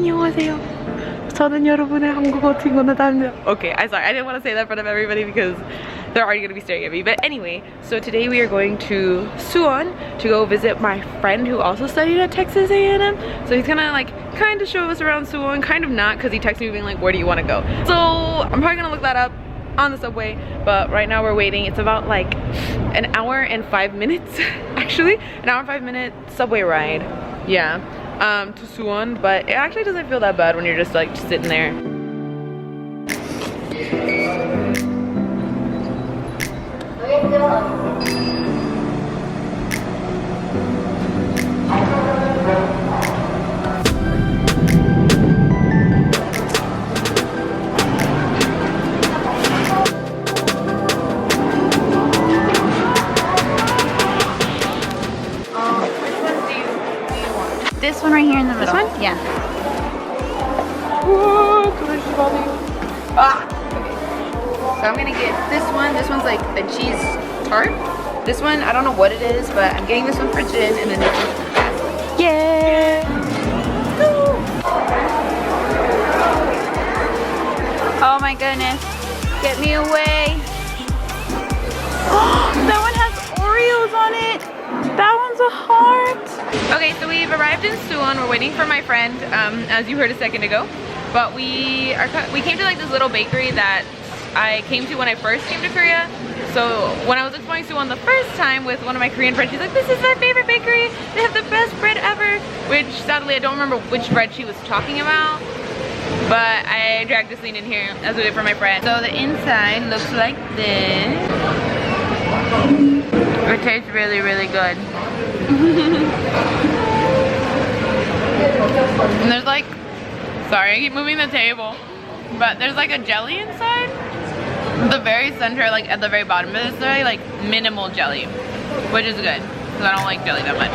안녕하세요. 저는 여러분의 한국어 친구 나타lia. Okay, I'm sorry. I didn't want to say that in front of everybody because they're already going to be staring at me. But anyway, so today we are going to Suwon to go visit my friend who also studied at Texas A&M. So he's gonna like kind of show us around Suwon, kind of not, because he texted me being like, where do you want to go? So I'm probably gonna look that up on the subway, but right now we're waiting. It's about like an hour and 5 minutes actually, an hour and 5 minute subway ride, yeah, to Suwon. But it actually doesn't feel that bad when you're just like sitting there. This one right here in the middle. This one? Yeah. Whoa, ah! So I'm gonna get this one. This one's like a cheese tart. This one, I don't know what it is, but I'm getting this one for Jin and then this one for Natalia. Yeah! Oh my goodness. Get me away. That one has Oreos on it. That one's a heart. Okay, so we've arrived in Suwon. We're waiting for my friend, as you heard a second ago. But we came to like this little bakery that I came to when I first came to Korea. So when I was exploring Suwon the first time with one of my Korean friends, she's like, this is my favorite bakery. They have the best bread ever. Which sadly I don't remember which bread she was talking about. But I dragged this thing in here as we did for my friend. So the inside looks like this. It tastes really, really good. And there's like, sorry, I keep moving the table, but there's like a jelly inside. The very center, like at the very bottom, but it's very like minimal jelly, which is good because I don't like jelly that much.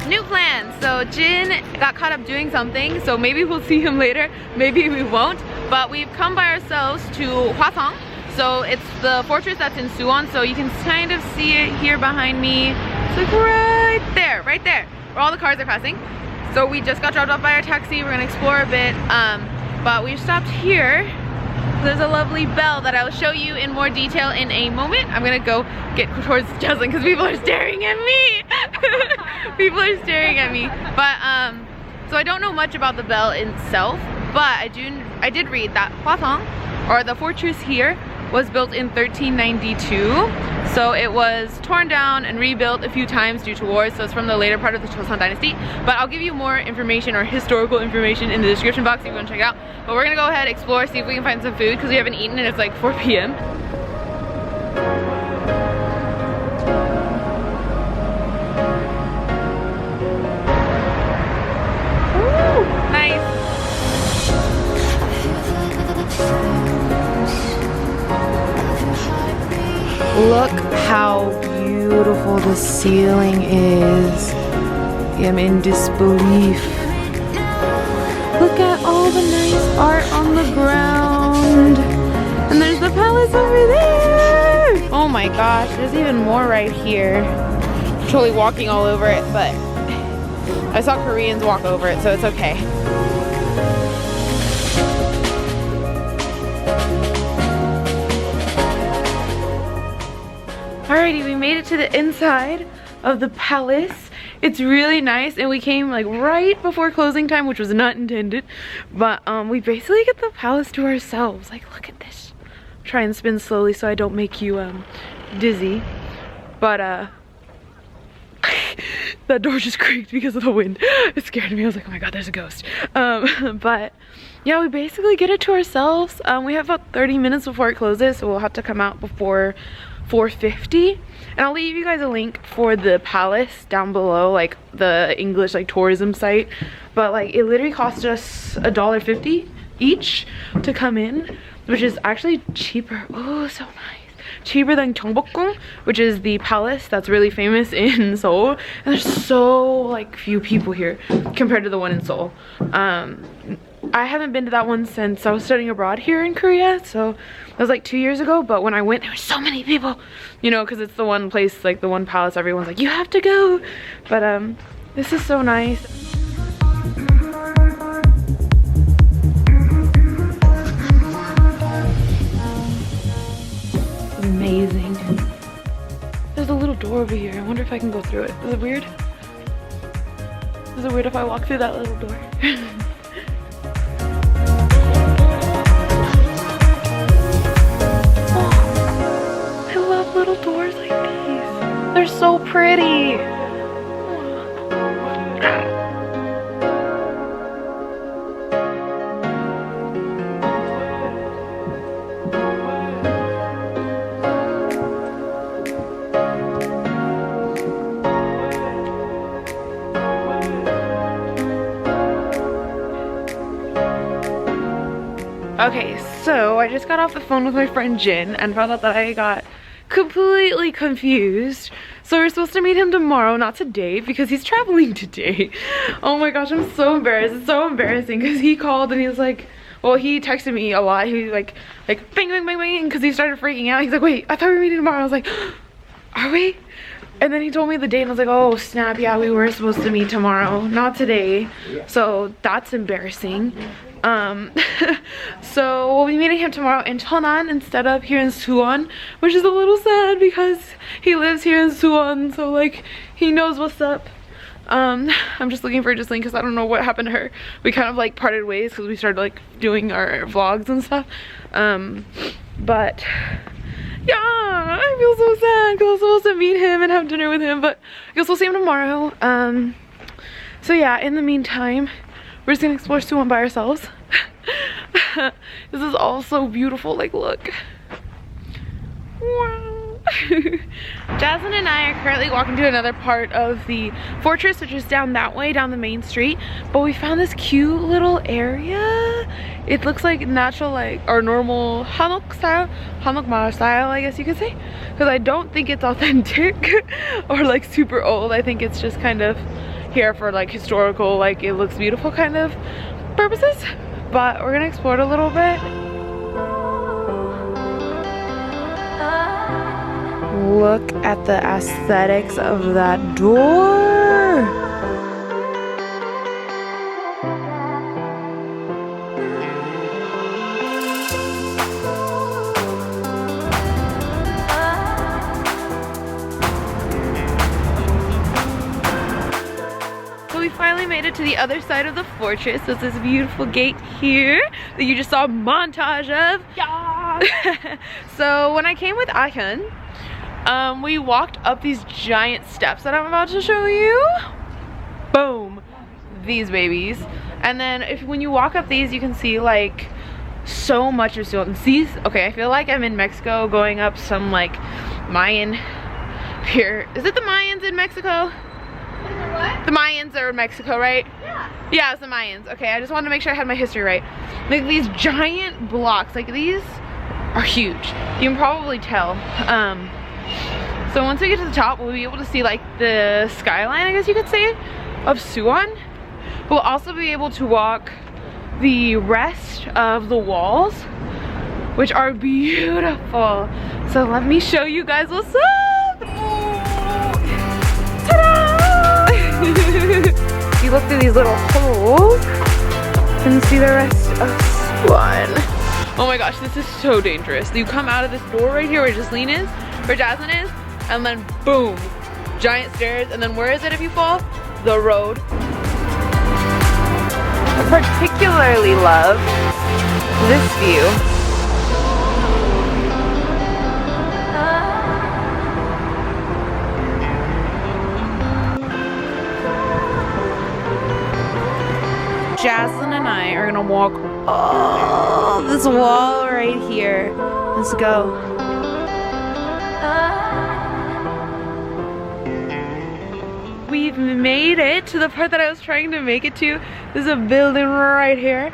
New plan. So Jin got caught up doing something, so maybe we'll see him later, maybe we won't. But we've come by ourselves to Hwaseong. So it's the fortress that's in Suwon. So you can kind of see it here behind me. It's like right there, where all the cars are passing. So we just got dropped off by our taxi. We're gonna explore a bit, but we've stopped here. There's a lovely bell that I will show you in more detail in a moment. I'm gonna go get towards Jocelyn because people are staring at me. People are staring at me. But so I don't know much about the bell itself, but I did read that Hwaseong, or the fortress here, was built in 1392. So it was torn down and rebuilt a few times due to wars, so it's from the later part of the Joseon dynasty. But I'll give you more information or historical information in the description box if you want to check it out. But we're gonna go ahead, explore, see if we can find some food because we haven't eaten and it's like 4 p.m. Ooh, nice. Look how beautiful the ceiling is. I'm in disbelief. Look at all the nice art on the ground. And there's the palace over there. Oh my gosh, there's even more right here. I'm totally walking all over it, but I saw Koreans walk over it, so it's okay. Alrighty, we made it to the inside of the palace. It's really nice, and we came like right before closing time, which was not intended. But we basically get the palace to ourselves. Like, look at this. Try and spin slowly so I don't make you dizzy. But that door just creaked because of the wind. It scared me. I was like, oh my god, there's a ghost. But yeah, we basically get it to ourselves. We have about 30 minutes before it closes, so we'll have to come out before 4:50, and I'll leave you guys a link for the palace down below, like the English like tourism site. But like it literally cost us $1.50 each to come in, which is actually cheaper. Oh, so nice. Cheaper than Gyeongbokgung, which is the palace that's really famous in Seoul. And there's so like few people here compared to the one in Seoul. I haven't been to that one since I was studying abroad here in Korea, so it was like 2 years ago. But when I went, there were so many people, you know, because it's the one place, like the one palace everyone's like, you have to go. But this is so nice. Amazing. There's a little door over here. I wonder if I can go through it. Is it weird? Is it weird if I walk through that little door? Oh, I love little doors like these. They're so pretty. Okay, so I just got off the phone with my friend Jin and found out that I got completely confused. So we're supposed to meet him tomorrow, not today, because he's traveling today. Oh my gosh, I'm so embarrassed. It's so embarrassing because he called and he was like, well, he texted me a lot. He was like bang, bang, bang, bang, because he started freaking out. He's like, wait, I thought we were meeting tomorrow. I was like, are we? And then he told me the date and I was like, oh snap, yeah, we were supposed to meet tomorrow, not today. So that's embarrassing. So we'll be meeting him tomorrow in Cheonan instead of here in Suwon, which is a little sad because he lives here in Suwon, so like he knows what's up. I'm just looking for Jocelyn because I don't know what happened to her. We kind of like parted ways because we started like doing our vlogs and stuff. But yeah, I feel so sad because I was supposed to meet him and have dinner with him, but I guess we'll see him tomorrow. So yeah, in the meantime, we're just gonna explore Suwon by ourselves. This is all so beautiful, like look. Wow. Jasmine and I are currently walking to another part of the fortress, which is down that way, down the main street. But we found this cute little area. It looks like natural, like, or normal Hanok style, Hanok Maal style, I guess you could say. Because I don't think it's authentic or like super old. I think it's just kind of here for like historical, like it looks beautiful kind of purposes. But we're gonna explore it a little bit. Look at the aesthetics of that door. Finally made it to the other side of the fortress. There's this beautiful gate here that you just saw a montage of. Yeah. So when I came with Ahyeon, we walked up these giant steps that I'm about to show you. Boom, these babies. And then when you walk up these, you can see like so much of Suwon-si. Okay, I feel like I'm in Mexico going up some like Mayan here. Is it the Mayans in Mexico? What? The Mayans are in Mexico, right? Yeah. Yeah, it's the Mayans. Okay, I just wanted to make sure I had my history right. Like these giant blocks, like these are huge. You can probably tell. So once we get to the top, we'll be able to see like the skyline, I guess you could say, of Suwon. We'll also be able to walk the rest of the walls, which are beautiful. So let me show you guys what's up. You look through these little holes and see the rest of Suwon. Oh my gosh, this is so dangerous. You come out of this door right here where Jasmine is, where Jasmine is, and then boom, giant stairs, and then where is it if you fall? The road. I particularly love this view. Jaslyn and I are gonna walk all this wall right here. Let's go. We've made it to the part that I was trying to make it to. There's a building right here.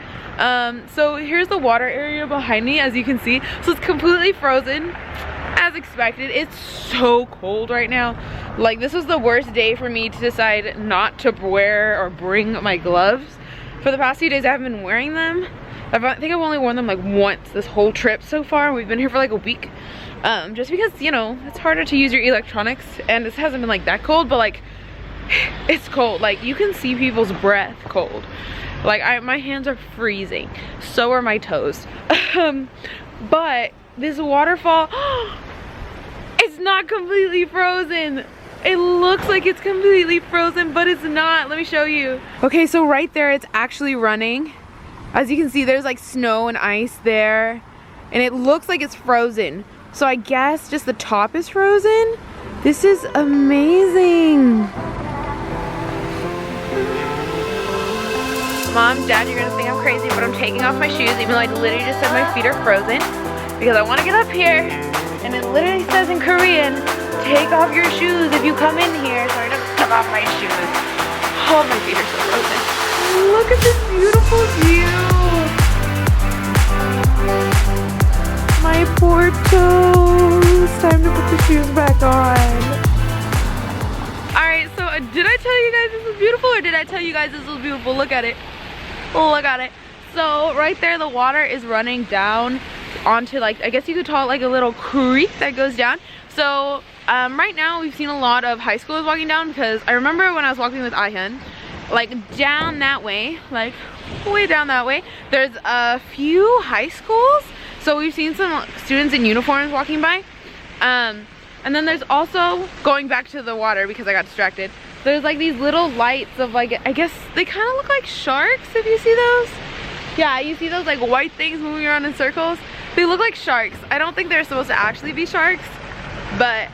So here's the water area behind me, as you can see. So it's completely frozen, as expected. It's so cold right now. Like, this was the worst day for me to decide not to wear or bring my gloves. for the past few days I haven't been wearing them. I think I've only worn them like once this whole trip so far. We've been here for like a week. Just because, you know, it's harder to use your electronics, and this hasn't been like that cold, but like it's cold. Like you can see people's breath cold. Like my hands are freezing. So are my toes. But this waterfall, it's not completely frozen. It looks like it's completely frozen, but it's not. Let me show you. Okay, so right there, it's actually running. As you can see, there's like snow and ice there, and it looks like it's frozen. So I guess just the top is frozen. This is amazing. Mom, Dad, you're gonna think I'm crazy, but I'm taking off my shoes, even though I literally just said my feet are frozen, because I want to get up here, and it literally says in Korean, take off your shoes if you come in here. So I just took off my shoes. Oh, my feet are so frozen. Look at this beautiful view. My poor toes. Time to put the shoes back on. Alright, so did I tell you guys this was beautiful, or did I tell you guys this was beautiful? Look at it. Look at it. So right there, the water is running down onto, like, I guess you could call it like a little creek that goes down. So right now we've seen a lot of high schoolers walking down, because I remember when I was walking with Ahyun, like down that way, like way down that way, there's a few high schools. So we've seen some students in uniforms walking by. And then there's also, going back to the water because I got distracted, there's like these little lights of, like, I guess they kind of look like sharks, if you see those. Yeah, you see those like white things moving around in circles? They look like sharks. I don't think they're supposed to actually be sharks, but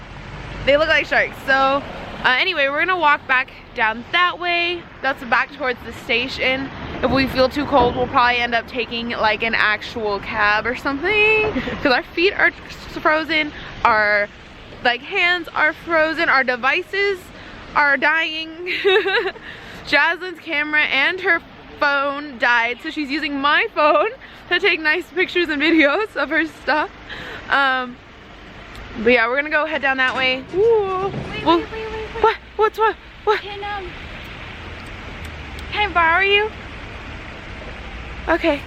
they look like sharks. So anyway, we're gonna walk back down that way. That's back towards the station. If we feel too cold, we'll probably end up taking like an actual cab or something, because our feet are frozen, our like hands are frozen, our devices are dying. Jasmine's camera and her phone died, so she's using my phone to take nice pictures and videos of her stuff. But yeah, we're gonna go head down that way. Ooh. Wait. What? Can I borrow you? Okay.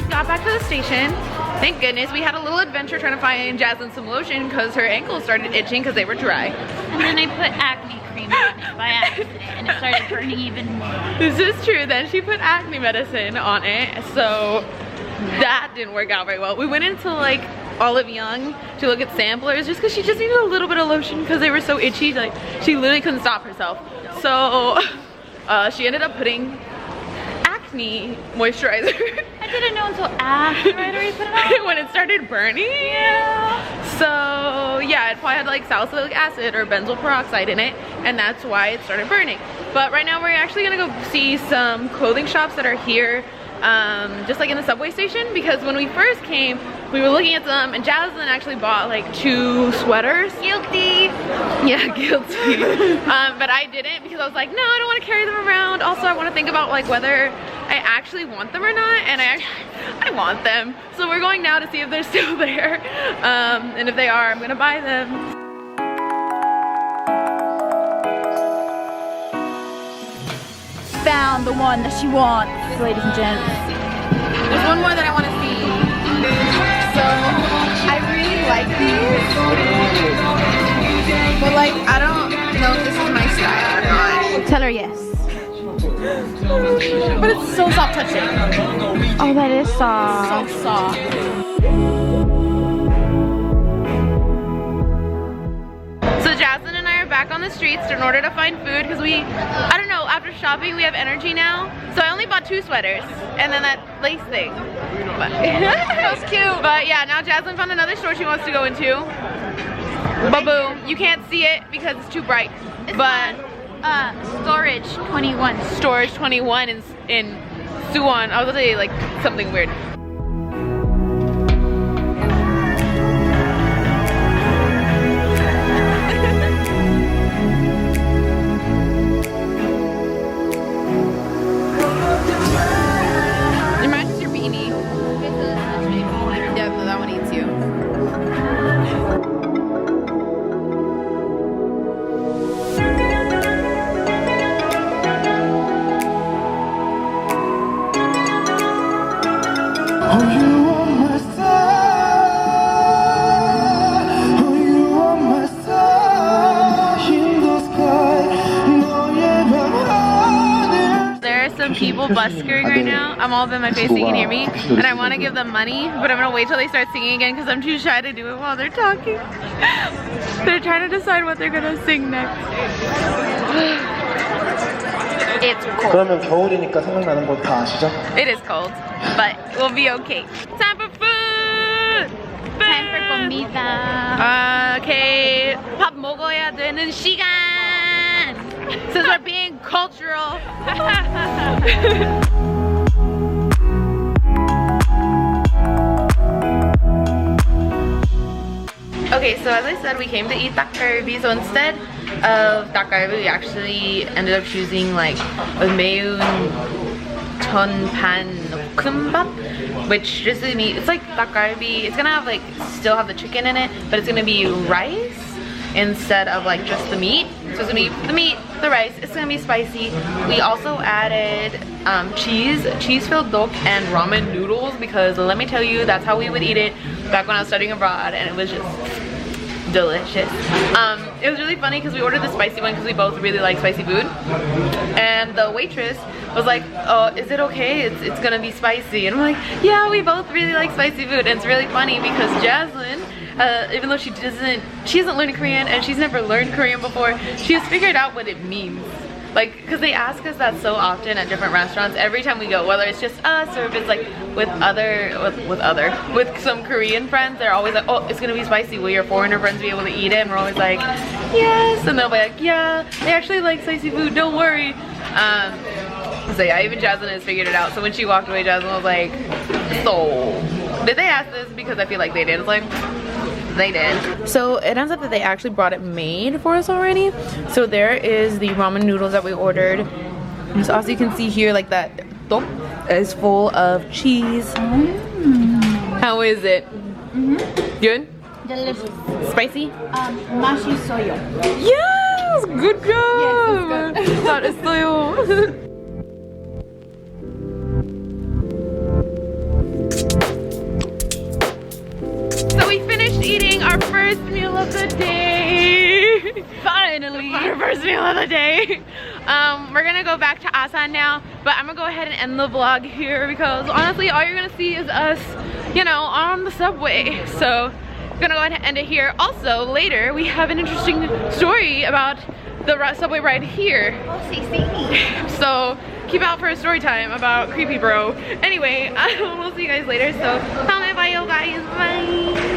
Got back to the station. Thank goodness. We had a little adventure trying to find Jasmine some lotion because her ankles started itching because they were dry. And then I put acne cream on it by accident, and it started burning even more. This is true. Then she put acne medicine on it, so that didn't work out very well. We went into like Olive Young to look at samplers just because she just needed a little bit of lotion because they were so itchy. Like she literally couldn't stop herself. So she ended up putting acne moisturizer. I didn't know until after I'd already put it on. When it started burning. Yeah. So yeah, it probably had like salicylic acid or benzoyl peroxide in it, and that's why it started burning. But right now we're actually gonna go see some clothing shops that are here, just like in the subway station, because when we first came, we were looking at them, and Jasmine actually bought like 2 sweaters. Guilty. Yeah, guilty. But I didn't, because I was like, no, I don't want to carry them around. Also, I want to think about like whether I actually want them or not, and I want them. So we're going now to see if they're still there, and if they are, I'm gonna buy them. Found the one that she wants, ladies and gents. There's one more that I want to see. So I really like these, but like I don't know if this is my style or not. Tell her yes. But it's so soft touching. Oh, that is soft. So soft. So Jasmine and I are back on the streets in order to find food, because I don't know, after shopping we have energy now. So I only bought 2 sweaters and then that lace thing. But that was cute. But yeah, now Jasmine found another store she wants to go into. Ba-boom. You can't see it because it's too bright. But Storage 21. Storage 21 in Suwon. I was gonna say like something weird. It matches your beanie. Yeah, that one eats you. people buskering right now. I'm all up in my face so you can hear me. And I want to give them money, but I'm going to wait till they start singing again because I'm too shy to do it while they're talking. They're trying to decide what they're going to sing next. It's cold. 그러면 겨울이니까 생각나는 거 다 아시죠? It is cold, but we'll be okay. Time for food! Time for comida. Okay, 밥 먹어야 되는 시간! Since we're being cultural. Okay, so as I said, we came to eat dakgalbi. So instead of dakgalbi, we actually ended up choosing like a 매운 전판 볶음밥, which just meat. It's like dakgalbi. It's gonna have like still have the chicken in it, but it's gonna be rice instead of like just the meat. So it's gonna be the meat, the rice. It's gonna be spicy. We also added cheese-filled dok and ramen noodles because let me tell you, that's how we would eat it back when I was studying abroad, and it was just delicious. It was really funny because we ordered the spicy one because we both really like spicy food, and the waitress was like, "Oh, is it okay? It's gonna be spicy." And I'm like, "Yeah, we both really like spicy food." And it's really funny because Jaslyn, even though she hasn't learned Korean and she's never learned Korean before, she has figured out what it means. Like, because they ask us that so often at different restaurants every time we go, whether it's just us or if it's like with some Korean friends. They're always like, "Oh, it's gonna be spicy. Will your foreigner friends be able to eat it?" And we're always like, "Yes," and they'll be like, "Yeah, they actually like spicy food, don't worry." So yeah, even Jasmine has figured it out. So when she walked away, Jasmine was like, "So did they ask this?" Because I feel like they did. It's like, they did. So it ends up that they actually brought it made for us already. So there is the ramen noodles that we ordered. So as you can see here, like that dok is full of cheese. How is it? Good? Delicious. Spicy? Mashi soyo. Yes! Good job! Yes, it's good. 잘했어요. So we finished eating our first meal of the day. Finally, our first meal of the day. We're gonna go back to Asan now, but I'm gonna go ahead and end the vlog here because honestly, all you're gonna see is us, you know, on the subway. So I'm gonna go ahead and end it here. Also, later we have an interesting story about the subway ride here. So keep out for a story time about Creepy Bro. Anyway, we'll see you guys later. So, 다음에 봐요, guys. Bye.